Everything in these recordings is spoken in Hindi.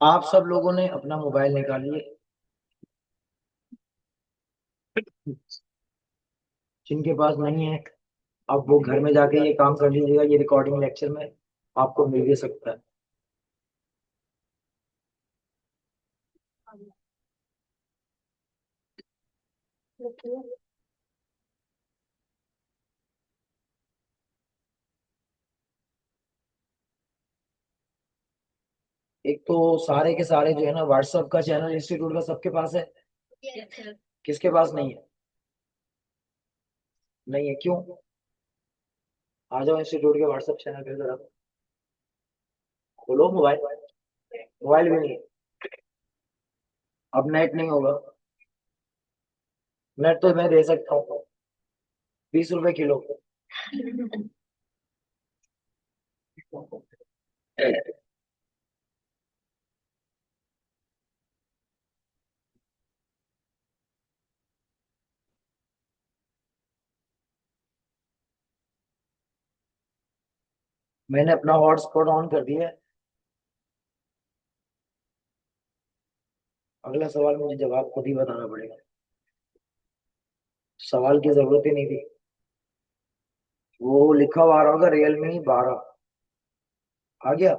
आप सब लोगों ने अपना मोबाइल निकालिए। जिनके पास नहीं है, अब वो घर में जाके ये काम कर लीजिएगा। ये रिकॉर्डिंग लेक्चर में आपको मिल भी सकता है। एक तो सारे के सारे जो है ना, व्हाट्सएप का चैनल इंस्टीट्यूट का सबके पास है। किसके पास नहीं है? नहीं है, क्यों? आ जाओ इंस्टीट्यूट के व्हाट्सएप चैनल पे जरा। खोलो मोबाइल। मोबाइल भी नहीं है। अब नेट नहीं होगा। नेट तो मैं दे सकता हूँ, 20 रुपए किलो। मैंने अपना हॉटस्पॉट ऑन कर दिया है। अगला सवाल मुझे जवाब खुद ही बताना पड़ेगा। सवाल की जरूरत ही नहीं थी। वो लिखा हुआ आ रहा होगा Realme 12। आ गया।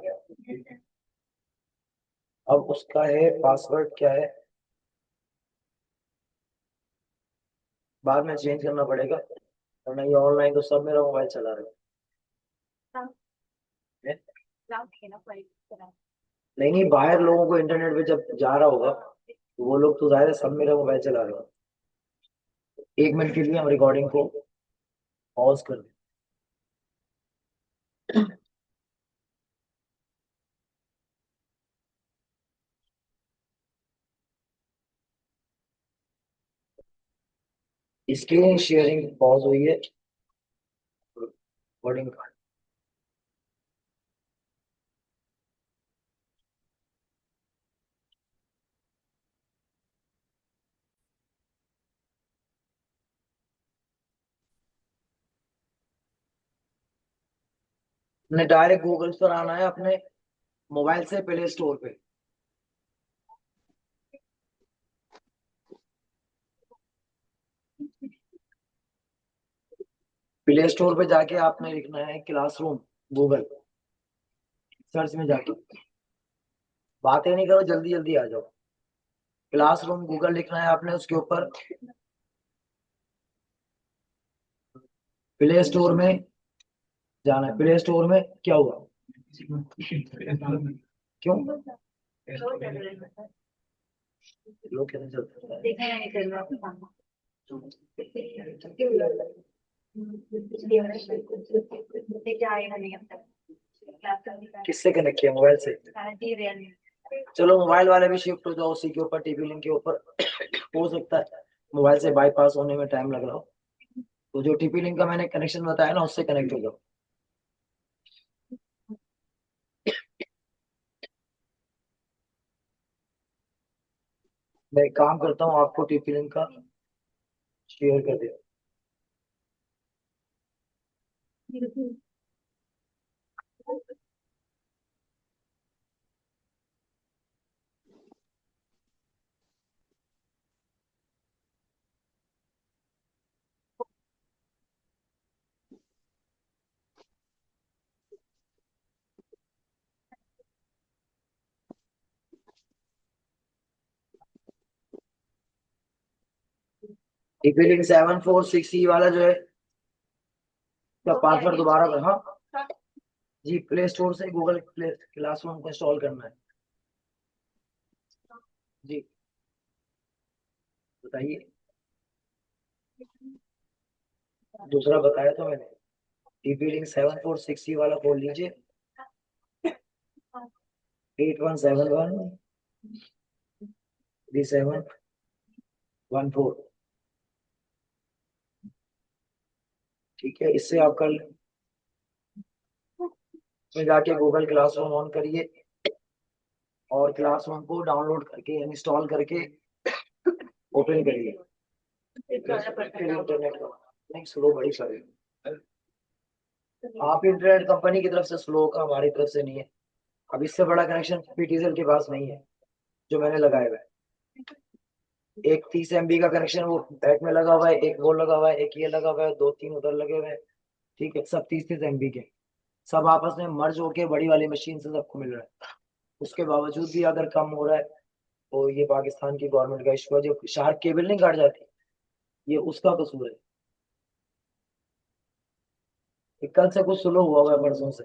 अब उसका है पासवर्ड क्या है, बाद में चेंज करना पड़ेगा, वरना ये ऑनलाइन तो सब मेरा मोबाइल चला रहे हैं। नहीं नहीं, बाहर लोगों को इंटरनेट पे जब जा रहा होगा तो वो लोग तो जाहिर है सब मेरा मोबाइल चला रहे हो। 1 मिनट के लिए हम रिकॉर्डिंग को पॉज कर दें। स्क्रीन शेयरिंग पॉज हुई है। रिकॉर्डिंग ने डायरेक्ट गूगल पर आना है अपने मोबाइल से प्ले स्टोर पे। प्ले स्टोर पे जाके आपने लिखना है क्लासरूम गूगल, सर्च में जाके। बातें नहीं करो, जल्दी जल्दी आ जाओ। क्लासरूम गूगल लिखना है आपने, उसके ऊपर प्ले स्टोर में जाना है। प्ले स्टोर में क्या हुआ? क्यों? लोग कैसे चलते हैं? किससे कनेक्ट किया, मोबाइल से? चलो मोबाइल वाले भी शिफ्ट हो जाओ उसी के ऊपर, टीपी लिंक के ऊपर। हो सकता है मोबाइल से बाईपास होने में टाइम लग रहा हो, तो जो टीपी लिंक का मैंने कनेक्शन बताया ना, उससे कनेक्ट हो जाओ। मैं एक काम करता हूँ, आपको टीपी लिंक का शेयर कर दिया। टीपी लिंक 746 वाला जो है, क्या पासवर्ड दोबारा कर? हाँ जी, प्ले स्टोर से गूगल प्ले क्लासरूम को इंस्टॉल करना है। जी बताइए। दूसरा बताया तो मैंने, टीपी लिंक 746 वाला खोल लीजिए। 8171 3714। ठीक है, इससे आप कल में जाके गूगल क्लासरूम ऑन करिए और क्लासरूम को डाउनलोड करके इंस्टॉल करके ओपन करिए। इंटरनेट का नहीं स्लो, बड़ी सारी। आप इंटरनेट कंपनी की तरफ से स्लो का, हमारी तरफ से नहीं है। अब इससे बड़ा कनेक्शन पीटीसीएल के पास नहीं है जो मैंने लगाया हुआ है। एक 30 MB का कनेक्शन वो बैक में लगा हुआ है, एक वो लगा हुआ है, एक ये लगा हुआ है, दो तीन उधर लगे हुए हैं। ठीक है, सब 30-30 MB के, सब आपस में मर्ज होके बड़ी वाली मशीन से सबको मिल रहा है। उसके बावजूद भी अगर कम हो रहा है तो ये पाकिस्तान की गवर्नमेंट का इशू है। जो शार्प केबल नहीं काट जाती, ये उसका कसूर है। ये कल से कुछ स्लो हुआ हुआ है, परसों से।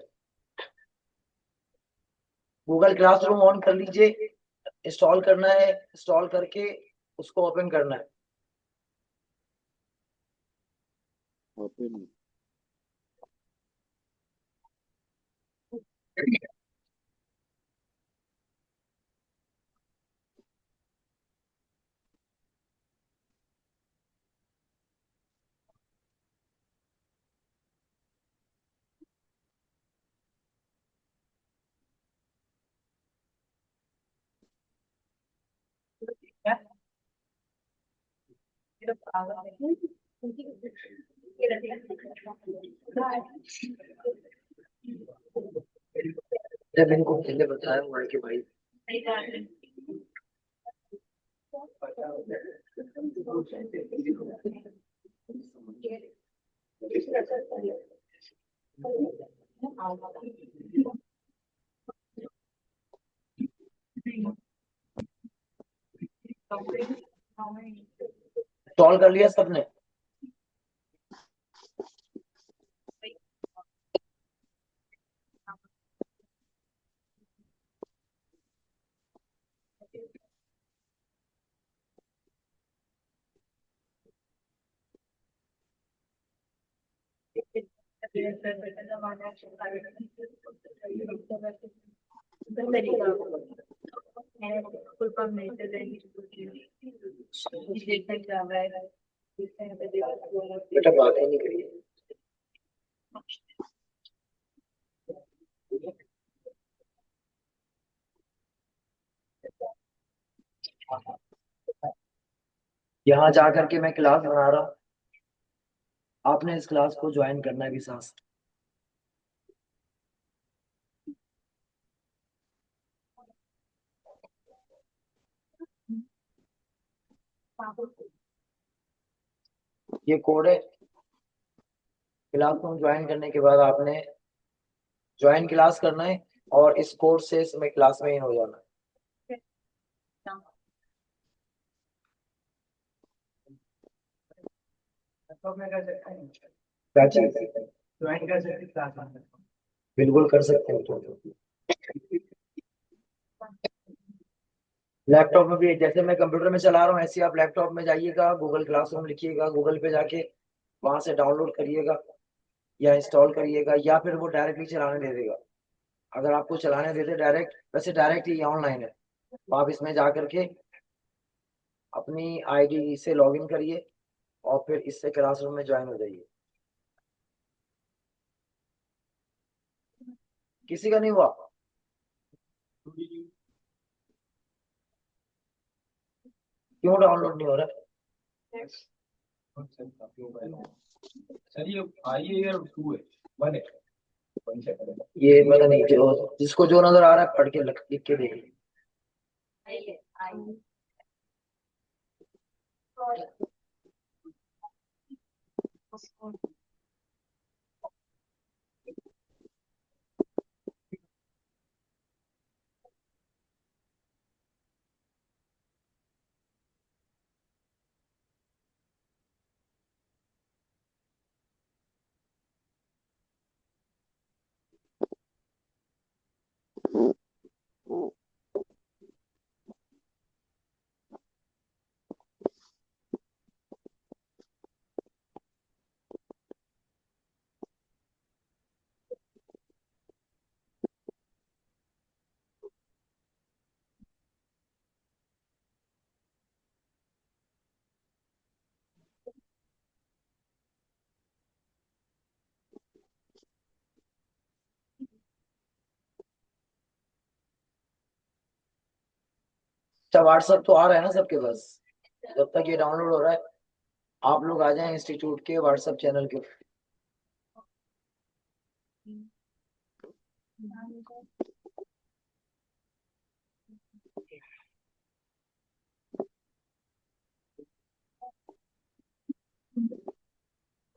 गूगल क्लासरूम ऑन कर लीजिए, इंस्टॉल करना है, इंस्टॉल करके उसको ओपन करना है। ओपन जब इनको पहले बताया हुआ है कि भाई इंस्टॉल कर लिया सबने। बेटा बात ही नहीं करिए। यहाँ जा करके मैं क्लास बना रहा हूँ, आपने इस क्लास को ज्वाइन करना है भी साथ। ये कोड है। क्लास को ज्वाइन करने के बाद आपने ज्वाइन क्लास करना है और इस कोड से इसमें क्लास में इन हो जाना है। क्या चीज ज्वाइन कर सकते क्लास में? बिल्कुल कर सकते हो। तो लैपटॉप में भी जैसे मैं कंप्यूटर में चला रहा हूँ ऐसे आप लैपटॉप में जाइएगा, गूगल क्लासरूम लिखिएगा, गूगल पे जाके वहां से डाउनलोड करिएगा या इंस्टॉल करिएगा, या फिर वो डायरेक्टली चलाने दे देगा। अगर आपको चलाने दे दे डायरेक्ट, वैसे डायरेक्ट ही ऑनलाइन है, तो आप इसमें जा करके अपनी आईडी से लॉगिन करिए और फिर इससे क्लासरूम में ज्वाइन हो जाइए। किसी का नहीं हुआ? क्यों डाउनलोड नहीं हो रहा? ये पता नहीं, जो जिसको जो नजर आ रहा है पढ़ के लिख के देखिए। अच्छा, व्हाट्सएप तो आ रहा है ना सबके पास? जब तक ये डाउनलोड हो रहा है आप लोग आ जाएं इंस्टीट्यूट के व्हाट्सएप चैनल के।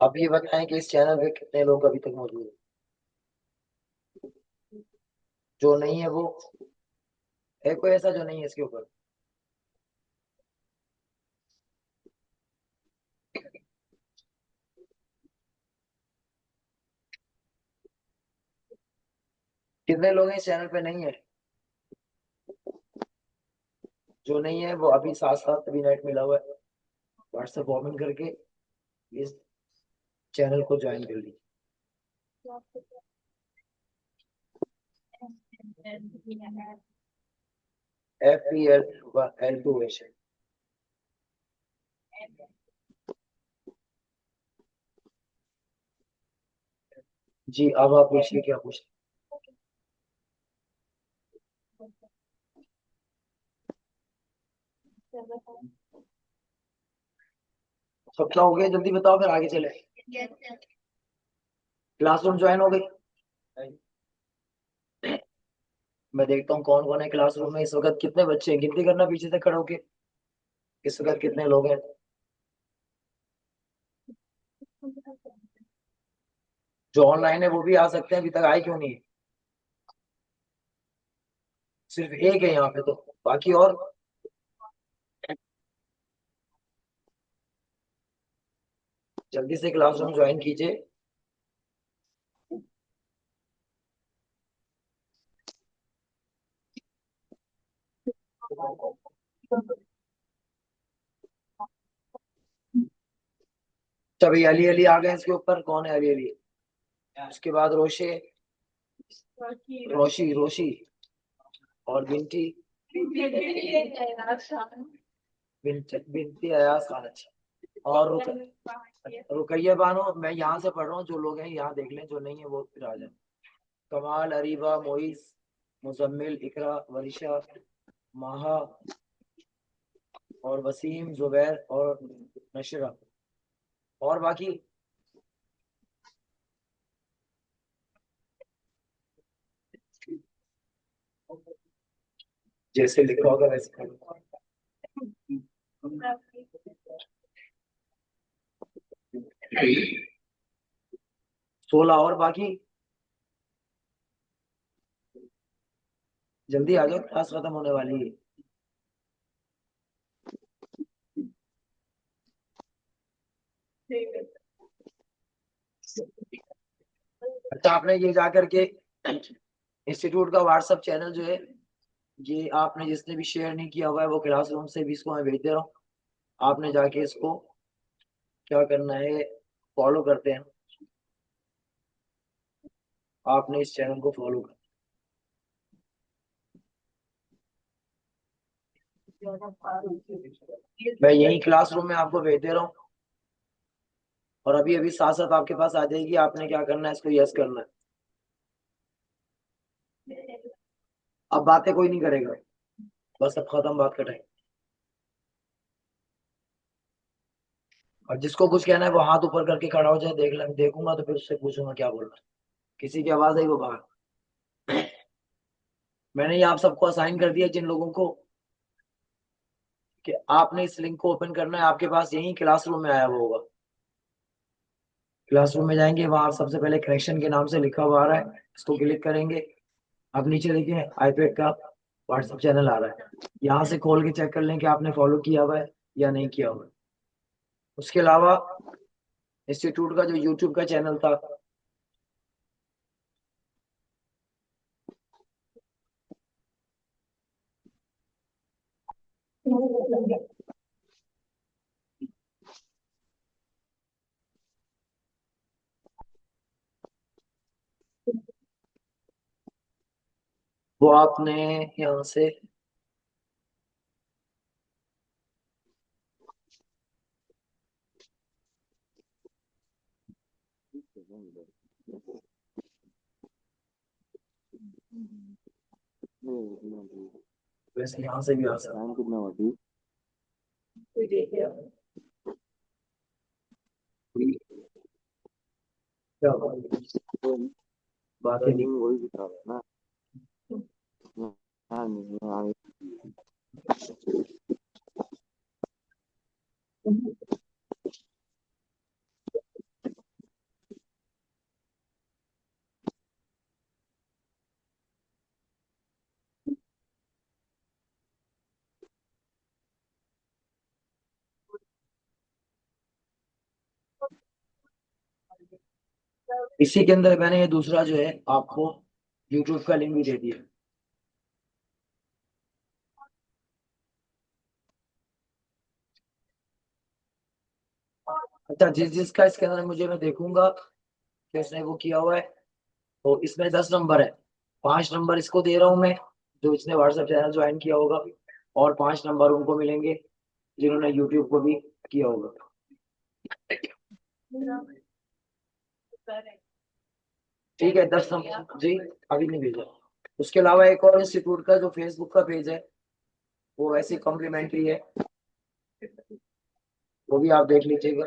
अब ये बताएं कि इस चैनल पे कितने लोग अभी तक मौजूद हैं। जो नहीं है वो है, कोई ऐसा जो नहीं है इसके ऊपर? कितने लोग हैं इस चैनल पे नहीं है? जो नहीं है वो अभी साथ साथ अभी नेट मिला हुआ है, व्हाट्सएप ओपन करके इस चैनल को ज्वाइन कर लीजिए। FPL 2 जी, अब आप पूछिए क्या पूछ। सबका हो गया? जल्दी बताओ फिर आगे चले। क्लासरूम ज्वाइन हो गई? मैं देखता हूँ कौन कौन है क्लासरूम में इस वक्त। कितने बच्चे हैं, गिनती करना पीछे से खड़े होके। इस वक्त कितने लोग हैं? जो ऑनलाइन है वो भी आ सकते हैं, अभी तक आए क्यों नहीं? सिर्फ एक है यहाँ पे तो, बाकी और? जल्दी से क्लासरूम ज्वाइन कीजिए। सभी अली अली आ गए इसके ऊपर। कौन है अली अली? उसके बाद रोशे, रोशी रोशी और बिंटी। बिनती अयाज खान। अच्छा। और रुकैया बानो। मैं यहाँ से पढ़ रहा हूँ, जो लोग हैं यहाँ देख लें, जो नहीं है वो फिर आ जाए। कमाल, अरीबा, मोइस, मुजम्मिल, इकरा, वरिशा, माहा और वसीम, जुबैर और नशरा। और बाकी? जैसे लिखा होगा वैसे करो। 16। और बाकी? जल्दी आ जाओ, क्लास खत्म होने वाली है। अच्छा, आपने ये जा करके इंस्टीट्यूट का व्हाट्सएप चैनल जो है, ये आपने जिसने भी शेयर नहीं किया हुआ है वो क्लासरूम से भी इसको मैं भेज दे रहा हूँ। आपने जाके इसको क्या करना है, फॉलो करते हैं। आपने इस चैनल को फॉलो कर। मैं यही क्लासरूम में आपको भेज दे रहा हूँ, और अभी अभी साथ साथ आपके पास आ जाएगी। आपने क्या करना है, इसको यस करना है। अब बातें कोई नहीं करेगा, बस अब खत्म बात का टाइम। और जिसको कुछ कहना है वो हाथ ऊपर करके खड़ा हो जाए, देख ले, देखूंगा तो फिर उससे पूछूंगा क्या बोल रहा है। किसी की आवाज आई वो बाहर। मैंने ये आप सबको असाइन कर दिया, जिन लोगों को, कि आपने इस लिंक को ओपन करना है। आपके पास यही क्लासरूम में आया हुआ होगा। क्लासरूम में जाएंगे, वहां सबसे पहले करेक्शन के नाम से लिखा हुआ आ रहा है, इसको क्लिक करेंगे। आप नीचे देखिए आईपैड का व्हाट्सएप चैनल आ रहा है, यहाँ से खोल के चेक कर लें कि आपने फॉलो किया हुआ है या नहीं किया हुआ है। उसके अलावा इंस्टीट्यूट का जो यूट्यूब का चैनल था, वो आपने यहाँ से वैसे यहाँ से भी आ सकते टाइम कितना हुआ ठीक? हैं। क्या बात है? टाइमिंग वही दिखा रहा है ना। हाँ नहीं हाँ। इसी के अंदर मैंने ये दूसरा जो है आपको यूट्यूब का लिंक भी दे दिया। अच्छा, जिस जिसका इसके अंदर मुझे मैं देखूंगा कि उसने वो किया हुआ है, तो इसमें 10 नंबर है। 5 नंबर इसको दे रहा हूँ मैं, जो इसने व्हाट्सएप चैनल ज्वाइन किया होगा, और 5 नंबर उनको मिलेंगे जिन्होंने यूट्यूब को भी किया होगा। ठीक है, 10 नंबर जी, अभी नहीं भेजा। उसके अलावा एक और इंस्टीट्यूट का जो फेसबुक का पेज है, वो वैसे कॉम्प्लीमेंट्री है, वो भी आप देख लीजिएगा।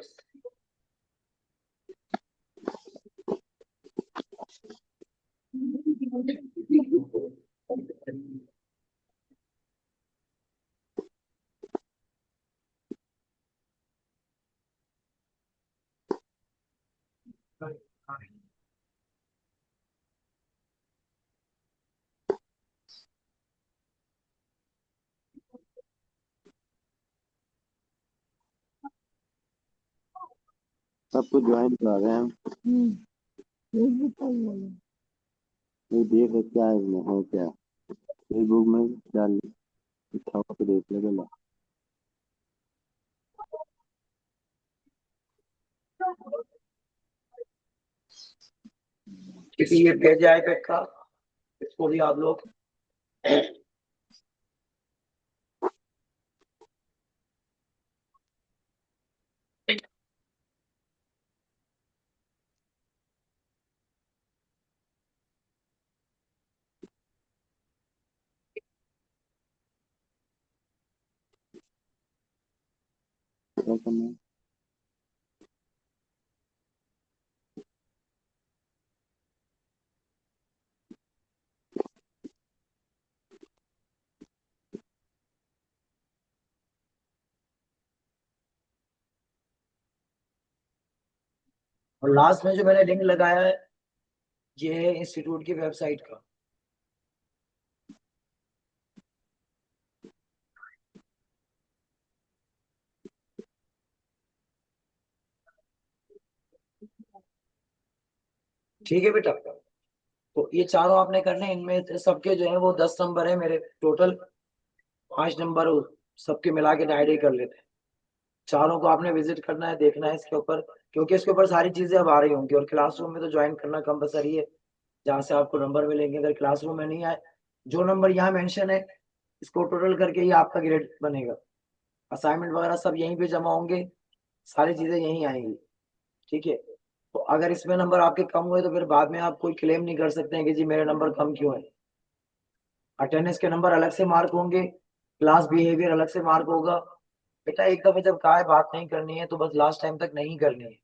सबको ज्वाइन करा रहे हैं। ये देख क्या है इसमें है क्या, फेसबुक में डाल उठा के देख लेगा। क्योंकि ये पेज है आईपैड का, इसको भी आप लोग क्या करना है? और लास्ट में जो मैंने लिंक लगाया है, ये है इंस्टीट्यूट की वेबसाइट का। ठीक है बेटा, तो ये चारों आपने करने, इनमें से सबके जो है वो 10 नंबर है मेरे टोटल। 5 नंबर सबके मिला के डायरी कर लेते हैं। चारों को आपने विजिट करना है, देखना है इसके ऊपर, क्योंकि इसके ऊपर सारी चीजें अब आ रही होंगी, और क्लासरूम में तो ज्वाइन करना कंपलसरी है, जहाँ से आपको नंबर मिलेंगे। अगर क्लासरूम में नहीं आए, जो नंबर यहाँ मेंशन है, इसको टोटल करके ही आपका ग्रेड बनेगा। असाइनमेंट वगैरह सब यहीं पे जमा होंगे, सारी चीजें यहीं आएंगी। ठीक है, तो अगर इसमें नंबर आपके कम हुए तो फिर बाद में आप कोई क्लेम नहीं कर सकते हैं कि जी मेरे नंबर कम क्यों है। अटेंडेंस के नंबर अलग से मार्क होंगे, क्लास बिहेवियर अलग से मार्क होगा। बेटा एक दफे जब कहा है बात नहीं करनी है, तो बस लास्ट टाइम तक नहीं करनी है।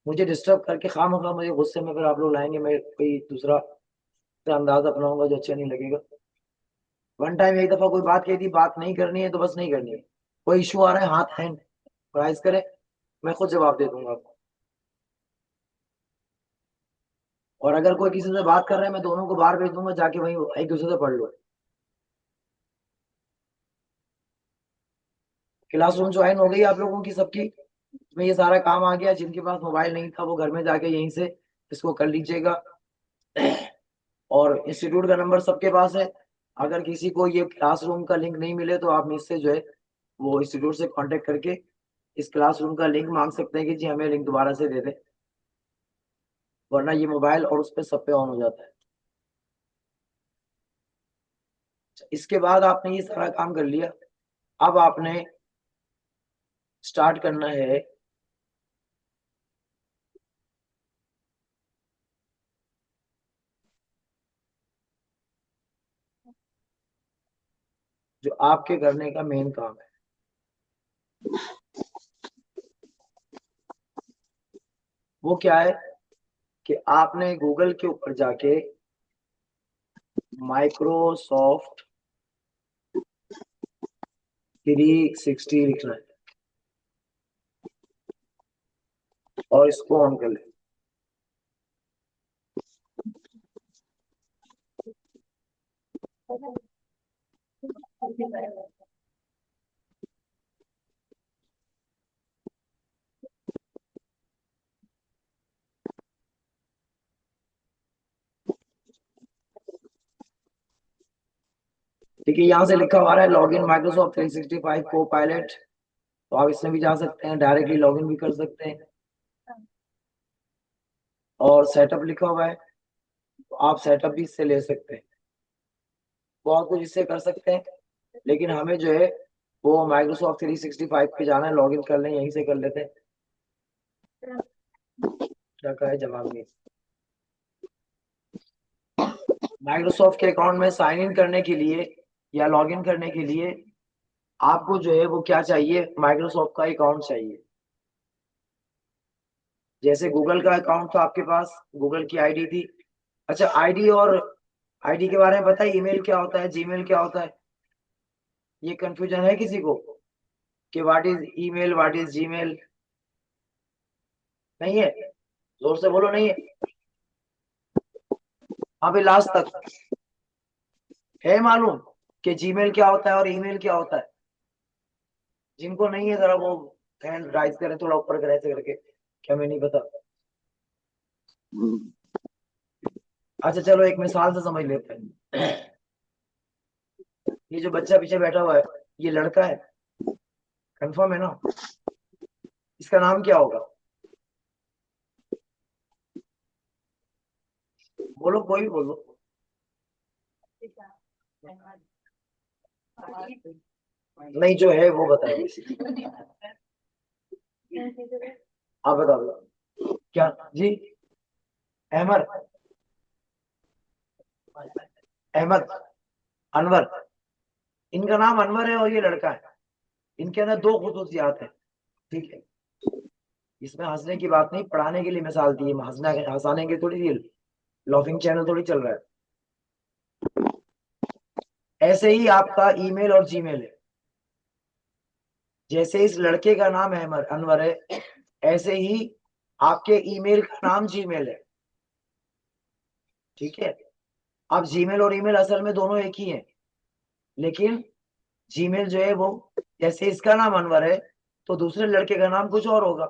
मुझे डिस्टर्ब करके खामखा मुझे गुस्से में फिर आप लोग लाएंगे, मैं कोई दूसरा अंदाज अपनाऊंगा जो अच्छा नहीं लगेगा। वन टाइम एक दफा कोई बात कही थी, बात नहीं करनी है तो बस नहीं करनी है। कोई इशू आ रहा है, हाथ हैंड राइज करें, मैं खुद जवाब दे दूंगा आपको। और अगर कोई किसी से बात कर रहा है, मैं दोनों को बाहर भेज दूंगा, जाके वहीं एक दूसरे से पढ़ लो। क्लासरूम ज्वाइन हो गई आप लोगों की सबकी, इसमें ये सारा काम आ गया। जिनके पास मोबाइल नहीं था वो घर में जाके यहीं से इसको कर लीजिएगा। और इंस्टीट्यूट का नंबर सबके पास है। अगर किसी को ये क्लासरूम का लिंक नहीं मिले, तो आप मुझसे जो है वो इंस्टीट्यूट से कांटेक्ट करके इस क्लासरूम का लिंक मांग सकते हैं कि जी हमें लिंक दोबारा से दे दें, वरना ये मोबाइल और उस पर सब पे ऑन हो जाता है। इसके बाद आपने ये सारा काम कर लिया, अब आपने स्टार्ट करना है जो आपके करने का मेन काम है। वो क्या है कि आपने गूगल के ऊपर जाके माइक्रोसॉफ्ट 360 लिखना है, और इसको ऑन कर ले। ठीक है, यहाँ से लिखा हुआ है लॉग इन माइक्रोसॉफ्ट 365 को पायलट, तो आप इसमें भी जा सकते हैं, डायरेक्टली लॉग इन भी कर सकते हैं। और सेटअप लिखा हुआ है, तो आप सेटअप भी इससे ले सकते हैं, बहुत कुछ इससे कर सकते हैं। लेकिन हमें जो है वो माइक्रोसॉफ्ट 365 पे जाना है, लॉग इन कर लें, यहीं से कर लेते हैं। क्या कहा है जवाब में? माइक्रोसॉफ्ट के अकाउंट में साइन इन करने के लिए या लॉग इन करने के लिए आपको जो है वो क्या चाहिए, माइक्रोसॉफ्ट का अकाउंट चाहिए। जैसे गूगल का अकाउंट था आपके पास, गूगल की आईडी थी। अच्छा, आईडी और आईडी के बारे में पता है, ईमेल क्या होता है, जीमेल क्या होता है? ये कंफ्यूजन है किसी को कि what is email, what is Gmail? नहीं है? जोर से बोलो, नहीं है? हाँ भाई, लास्ट तक है मालूम कि जीमेल क्या होता है और ईमेल क्या होता है? जिनको नहीं है जरा वो हैंड राइज करें थोड़ा ऊपर करें ऐसे करके, क्या मैं नहीं पता? अच्छा चलो, एक मिसाल से समझ लेते हैं। ये जो बच्चा पीछे बैठा हुआ है, ये लड़का है, कंफर्म है ना? इसका नाम क्या होगा? बोलो, कोई भी बोलो। नहीं, जो है वो बताइए। आप बता दो क्या जी? अहमद, अहमद, अनवर। इनका नाम अनवर है और ये लड़का है। इनके अंदर दो खुसूसियात है, ठीक है? इसमें हंसने की बात नहीं, पढ़ाने के लिए मिसाल दी है, हंसना हंसाने की थोड़ी सी लॉफिंग चैनल थोड़ी चल रहा है। ऐसे ही आपका ईमेल और जीमेल है। जैसे इस लड़के का नाम अहमद अनवर है, ऐसे ही आपके ईमेल का नाम जीमेल है, ठीक है? अब जीमेल और ईमेल असल में दोनों एक ही हैं, लेकिन जीमेल जो है वो, जैसे इसका नाम अनवर है तो दूसरे लड़के का नाम कुछ और होगा,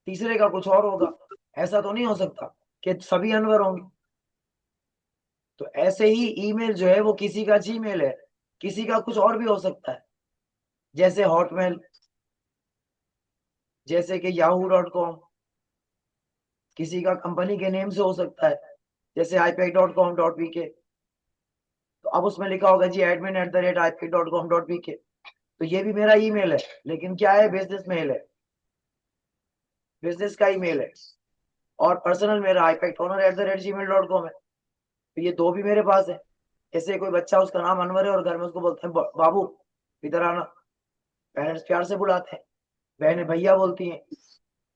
तीसरे का कुछ और होगा। ऐसा तो नहीं हो सकता कि सभी अनवर होंगे। तो ऐसे ही ईमेल जो है वो किसी का जीमेल है, किसी का कुछ और भी हो सकता है, जैसे हॉटमेल, जैसे कि yahoo.com, किसी का कंपनी के नेम से हो सकता है, जैसे ipad.com.pk। तो अब उसमें लिखा होगा जी admin@ipad.com.pk, तो ये भी मेरा ईमेल है, लेकिन क्या है, बिजनेस मेल है, बिजनेस का ईमेल है। और पर्सनल मेरा ipad.owner@gmail.com है। तो ये दो भी मेरे पास है। ऐसे कोई बच्चा, उसका नाम अनवर है और घर में उसको बोलते हैं बाबू इधर आना, पेरेंट्स प्यार से बुलाते हैं, बहनें भैया बोलती हैं,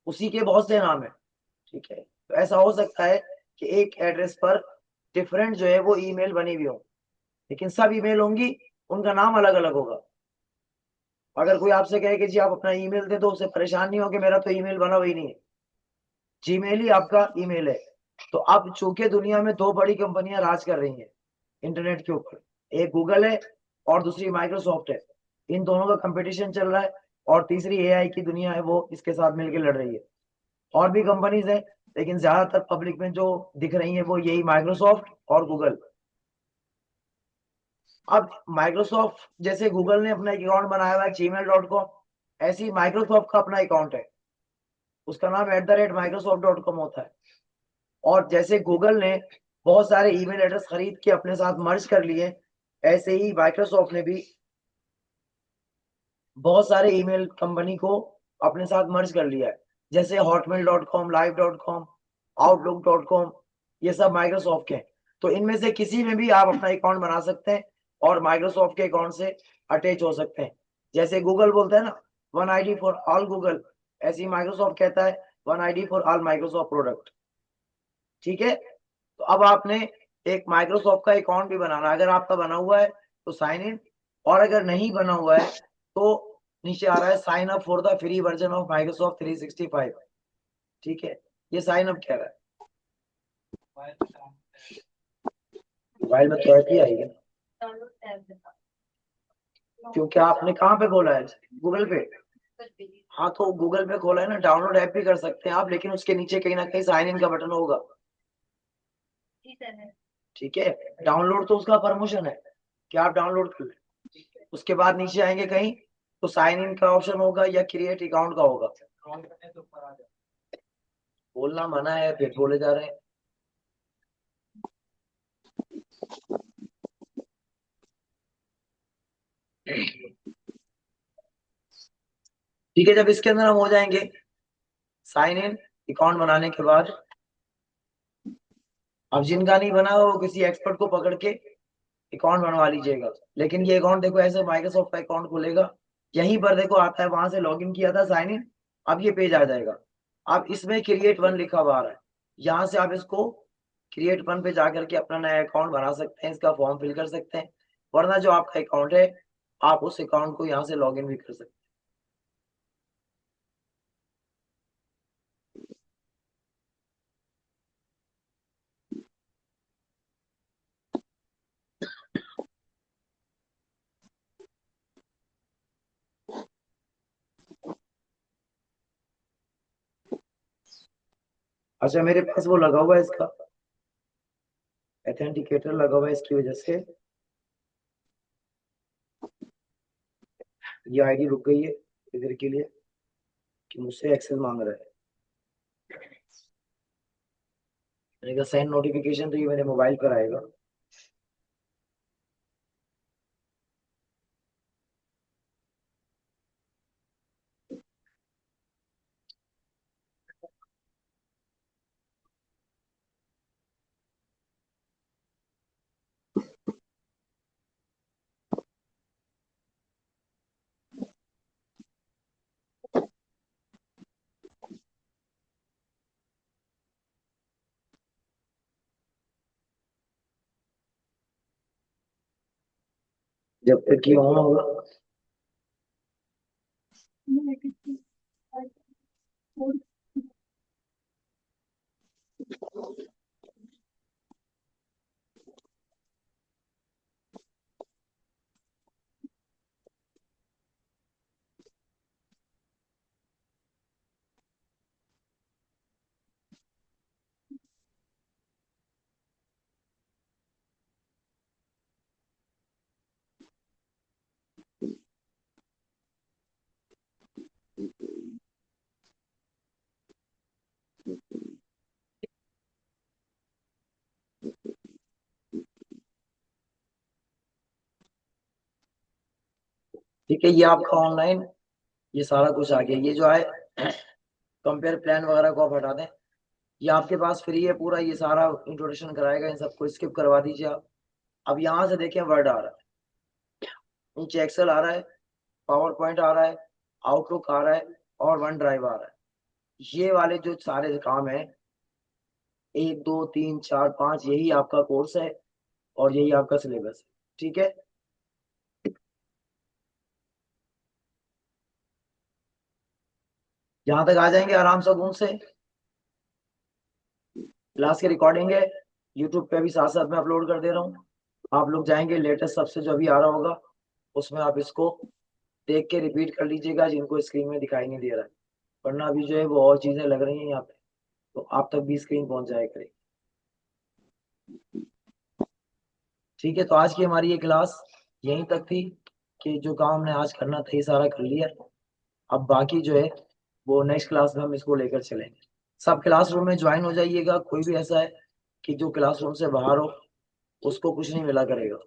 उसी के बहुत से नाम है, ठीक है? तो ऐसा हो सकता है कि एक एड्रेस पर डिफरेंट जो है वो ईमेल बनी हुई हो, लेकिन सब ईमेल होंगी, उनका नाम अलग अलग होगा। अगर कोई आपसे कहे कि जी आप अपना ईमेल दे दो, उसे परेशान नहीं हो कि मेरा तो ईमेल बना हुई नहीं है, जीमेल ही आपका ईमेल है। तो अब चूंकि दुनिया में दो बड़ी कंपनियां राज कर रही हैं इंटरनेट के ऊपर, एक गूगल है और दूसरी माइक्रोसॉफ्ट है। इन दोनों का कंपटीशन चल रहा है, और तीसरी एआई की दुनिया है, वो इसके साथ मिलकर लड़ रही है। और भी कंपनीज है, लेकिन ज्यादातर पब्लिक में जो दिख रही है वो यही माइक्रोसॉफ्ट और गूगल। अब माइक्रोसॉफ्ट, जैसे गूगल ने अपना एक अकाउंट बनाया हुआ है gmail.com, ऐसे ही माइक्रोसॉफ्ट का अपना अकाउंट है, उसका नाम @microsoft.com होता है। और जैसे गूगल ने बहुत सारे ईमेल एड्रेस खरीद के अपने साथ मर्ज कर लिए, ऐसे ही माइक्रोसॉफ्ट ने भी बहुत सारे ईमेल कंपनी को अपने साथ मर्ज कर लिया है, जैसे hotmail.com, live.com, outlook.com, ये सब माइक्रोसॉफ्ट के हैं। तो इनमें से किसी में भी आप अपना अकाउंट बना सकते हैं और माइक्रोसॉफ्ट के अकाउंट से अटैच हो सकते हैं। जैसे गूगल बोलता है ना, one ID for all Google, ऐसे ही माइक्रोसॉफ्ट कहता है one ID for all Microsoft product, ठीक है? तो अब आपने एक माइक्रोसॉफ्ट का अकाउंट भी बनाना, अगर आपका बना हुआ है तो साइन इन, और अगर नहीं बना हुआ है तो नीचे आ रहा है sign up for the free version of Microsoft 365, ठीक है? ये साइन अप कह रहा है, मोबाइल में तो ऐप ही आएगी ना, क्योंकि आपने कहाँ पे खोला है, गूगल पे? हाँ, तो गूगल पे खोला है ना, डाउनलोड ऐप भी कर सकते हैं आप, लेकिन उसके नीचे कहीं ना कहीं साइन इन का बटन होगा, ठीक है? डाउनलोड तो उसका परमिशन है, क्या आप डाउनलोड कर लें। उसके बाद नीचे आएंगे कहीं तो साइन इन का ऑप्शन होगा या क्रिएट अकाउंट का होगा। बोलना मना है फिर बोले जा रहे हैं। ठीक है, जब इसके अंदर हम हो जाएंगे साइन इन अकाउंट बनाने के बाद, अब जिनका नहीं बना हो वो किसी एक्सपर्ट को पकड़ के अकाउंट बनवा लीजिएगा। लेकिन ये अकाउंट देखो ऐसे माइक्रोसॉफ्ट का अकाउंट खुलेगा, यहीं पर देखो आता है वहां से लॉगिन किया था साइन इन, अब ये पेज आ जाएगा। अब इसमें क्रिएट वन लिखा हुआ आ रहा है, यहाँ से आप इसको क्रिएट वन पे जाकर के अपना नया अकाउंट बना सकते हैं, इसका फॉर्म फिल कर सकते हैं। वरना जो आपका अकाउंट है आप उस अकाउंट को यहाँ से लॉगिन भी कर सकते हैं। अच्छा, मेरे पास वो लगा हुआ है इसका ऑथेंटिकेटर लगा हुआ है, इसकी वजह से ये आईडी रुक गई है इधर के लिए कि मुझसे एक्सेस मांग रहा है। मैंने कहा सेंड नोटिफिकेशन, तो ये मेरे मोबाइल पर आएगा। जब तक ये ऑन होगा। ठीक है, ये आपका ऑनलाइन ये सारा कुछ आ गया। ये जो है कंपेयर प्लान वगैरह को आप हटा दें, ये आपके पास फ्री है पूरा, ये सारा इंट्रोडक्शन कराएगा, इन सबको स्किप करवा दीजिए आप। अब यहाँ से देखें वर्ड आ रहा है, नीचे एक्सेल आ रहा है, पावर पॉइंट आ रहा है, आउटलुक आ रहा है और वन ड्राइव आ रहा है। ये वाले जो सारे काम है 1 2 3 4 5, यही आपका कोर्स है और यही आपका सिलेबस है। ठीक है, यहाँ तक आ जाएंगे आराम से घूम से। क्लास की रिकॉर्डिंग है, यूट्यूब पे भी साथ साथ में अपलोड कर दे रहा हूँ। आप लोग जाएंगे लेटेस्ट सबसे जो अभी आ रहा होगा उसमें आप इसको देख के रिपीट कर लीजिएगा, जिनको स्क्रीन में दिखाई नहीं दे रहा है। वरना अभी जो है वो और चीजें लग रही हैं यहाँ पे, तो आप तक भी स्क्रीन पहुंच जाया करेगी। ठीक है, तो आज की हमारी ये क्लास यहीं तक थी कि जो काम हमने आज करना था ये सारा कर लिया। अब बाकी जो है वो नेक्स्ट क्लास में हम इसको लेकर चलेंगे। सब क्लासरूम में ज्वाइन हो जाइएगा, कोई भी ऐसा है कि जो क्लासरूम से बाहर हो उसको कुछ नहीं मिला करेगा।